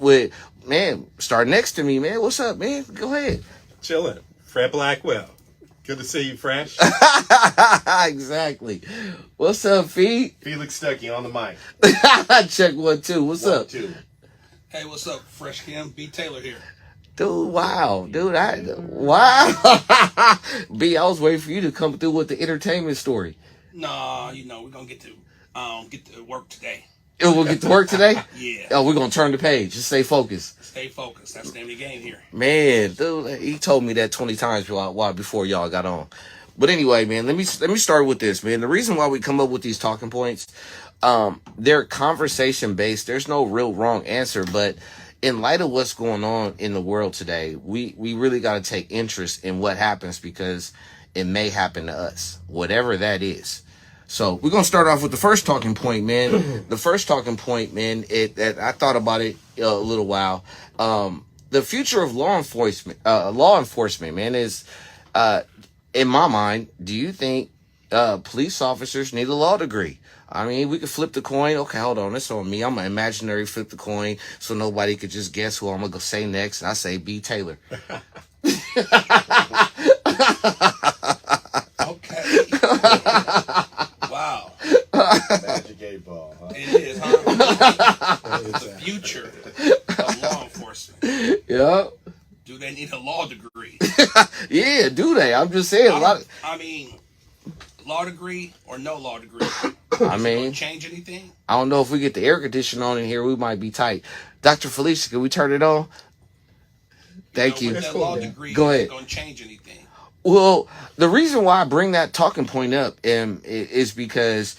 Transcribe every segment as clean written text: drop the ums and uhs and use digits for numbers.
with, man, start next to me, man. What's up, man? Go ahead. Chilling. Fred Blackwell. Good to see you, Fresh. Exactly. What's up, Fee? Felix Stuckey on the mic. Check 1 2. What's up? 2. Hey, what's up? Fresh Cam, B. Taylor here. Dude, wow. Dude, wow. B, I was waiting for you to come through with the entertainment story. Nah, we're gonna get to work today. We'll get to work today? Yeah. Oh, we're going to turn the page. Just stay focused. Stay focused. That's the name of the game here. Man, dude, he told me that 20 times before y'all got on. But anyway, man, let me start with this, man. The reason why we come up with these talking points, they're conversation based. There's no real wrong answer, but in light of what's going on in the world today, we really got to take interest in what happens because it may happen to us, whatever that is. So we're going to start off with the first talking point, man. The first talking point, man, I thought about it a little while. The future of law enforcement, man, is, in my mind, do you think police officers need a law degree? I mean, we could flip the coin. Okay, hold on. That's on me. I'm an imaginary flip the coin so nobody could just guess who I'm going to say next. And I say B. Taylor. Okay. Wow. Magic 8 ball, huh? It is, huh? The future of law enforcement. Yeah. Do they need a law degree? Yeah, do they? I'm just saying. Law degree or no law degree? I mean, change anything? I don't know if we get the air conditioner on in here, we might be tight. Dr. Felicia, can we turn it on? Thank you. That law degree Go ahead. Isn't going to change anything. Well, the reason why I bring that talking point up is because,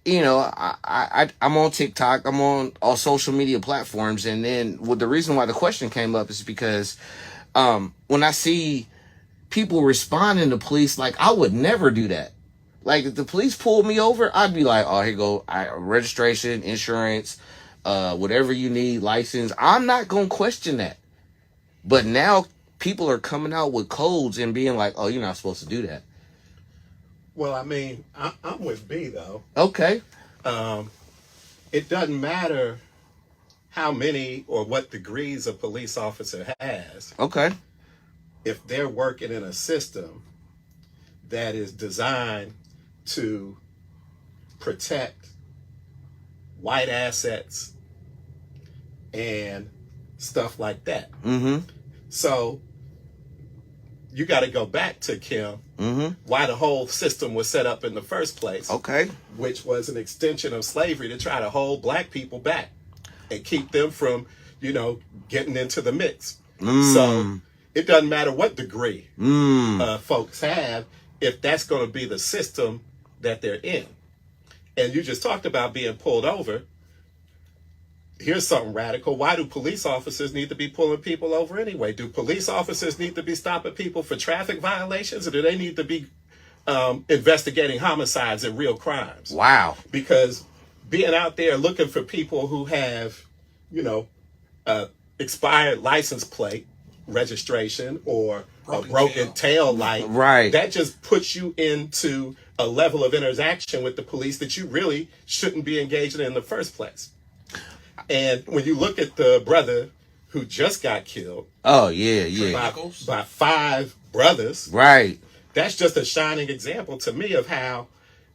I'm on TikTok, I'm on all social media platforms, and then the reason why the question came up is because when I see people responding to police, like, I would never do that. Like, if the police pulled me over, I'd be like, oh, here you go, registration, insurance, whatever you need, license. I'm not going to question that. But now people are coming out with codes and being like, oh, you're not supposed to do that. Well, I mean, I'm with B, though. Okay. It doesn't matter how many or what degrees a police officer has. Okay. If they're working in a system that is designed to protect white assets and stuff like that. Mm-hmm. So you got to go back to, Kim, why the whole system was set up in the first place. Okay. Which was an extension of slavery to try to hold black people back and keep them from, getting into the mix. So it doesn't matter what degree folks have if that's going to be the system that they're in. And you just talked about being pulled over. Here's something radical. Why do police officers need to be pulling people over anyway? Do police officers need to be stopping people for traffic violations, or do they need to be investigating homicides and real crimes? Wow. Because being out there looking for people who have, expired license plate registration or a broken tail light, right, that just puts you into a level of interaction with the police that you really shouldn't be engaging in the first place. And when you look at the brother who just got killed, by 5 brothers, right, that's just a shining example to me of how,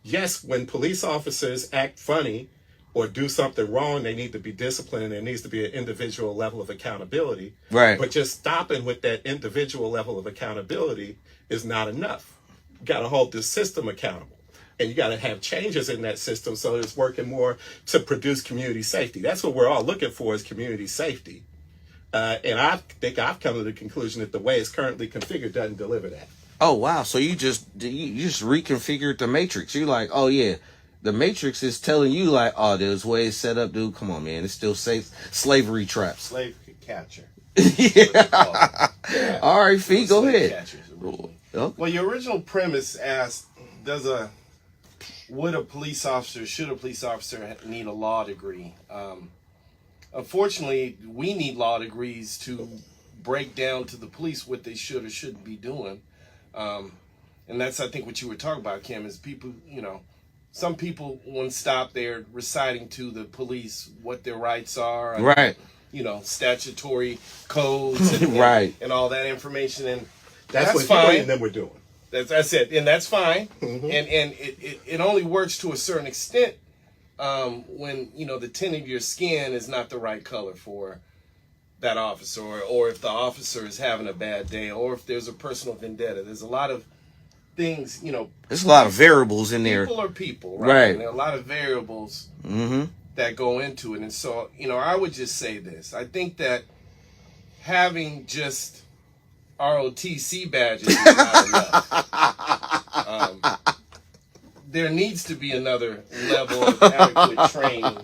yes, when police officers act funny or do something wrong, they need to be disciplined, and there needs to be an individual level of accountability. Right. But just stopping with that individual level of accountability is not enough. You got to hold the system accountable. And you got to have changes in that system so it's working more to produce community safety. That's what we're all looking for, is community safety. And I think I've come to the conclusion that the way it's currently configured doesn't deliver that. Oh, wow. So you just reconfigured the matrix. You're like, oh, yeah. The Matrix is telling you, like, oh, there's ways set up, dude. Come on, man. It's still safe. Slavery traps. Slave catcher. Yeah. All right, Fee, go ahead. Okay. Well, your original premise asked, should a police officer need a law degree? Unfortunately, we need law degrees to break down to the police what they should or shouldn't be doing. And that's, I think, what you were talking about, Kim, is people, some people, when stopped, they're reciting to the police what their rights are. Right. statutory codes and, Right. and all that information, and That's what fine. you and them were doing. That's it, and that's fine. And it only works to a certain extent when the tint of your skin is not the right color for that officer, or if the officer is having a bad day, or if there's a personal vendetta. There's a lot of things, There's a lot of variables in there. People are people, right? Right. And there are a lot of variables that go into it. And so, I would just say this. I think that having just ROTC badges is not enough. There needs to be another level of adequate training.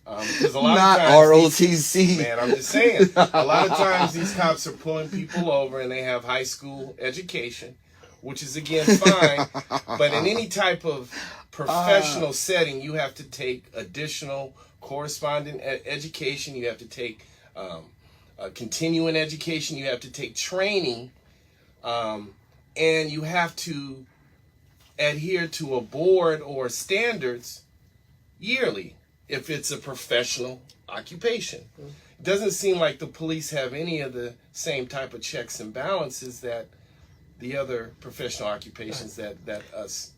Because a lot Not of times ROTC. man, I'm just saying. A lot of times these cops are pulling people over and they have high school education, which is again fine. But in any type of professional setting, you have to take additional corresponding education. You have to take continuing education. You have to take training, and you have to adhere to a board or standards yearly if it's a professional occupation. It doesn't seem like the police have any of the same type of checks and balances that the other professional occupations that us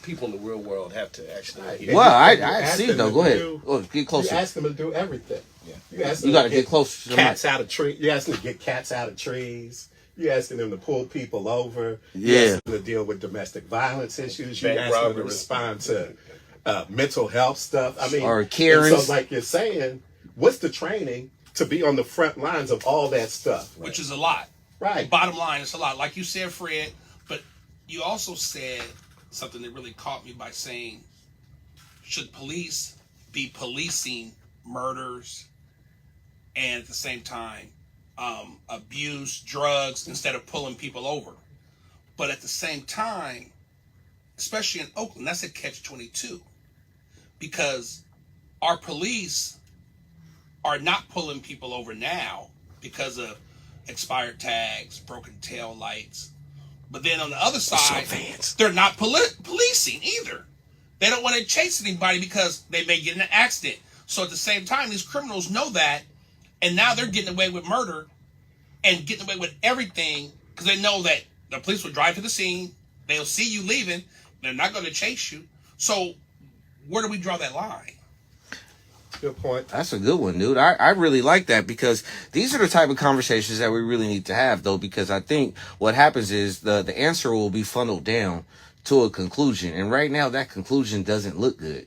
people in the real world have to actually adhere to. Well, I ask see them though. to Go ahead. do- Oh, get closer. You ask them to do everything. Yeah. You got to get closer to the cats out of trees. You ask them to get cats out of trees. You asking them to pull people over. You Yeah. asking them to deal with domestic violence issues. You Bank asking them to robberies. respond to mental health stuff. I mean, Or and Karens. so like you're saying, what's the training to be on the front lines of all that stuff? which is a lot. Right. Bottom line, it's a lot. Like you said, Fred, but you also said something that really caught me by saying, should police be policing murders and at the same time abuse, drugs, instead of pulling people over? But at the same time, especially in Oakland, that's a catch-22, because our police are not pulling people over now because of expired tags, broken tail lights. But then on the other side, they're not policing either. They don't want to chase anybody because they may get in an accident. So at the same time, these criminals know that, and now they're getting away with murder and getting away with everything because they know that the police will drive to the scene, they'll see you leaving, they're not going to chase you. So where do we draw that line? Good point. That's a good one, dude. I really like that, because these are the type of conversations that we really need to have, though, because I think what happens is the answer will be funneled down to a conclusion. And right now, that conclusion doesn't look good.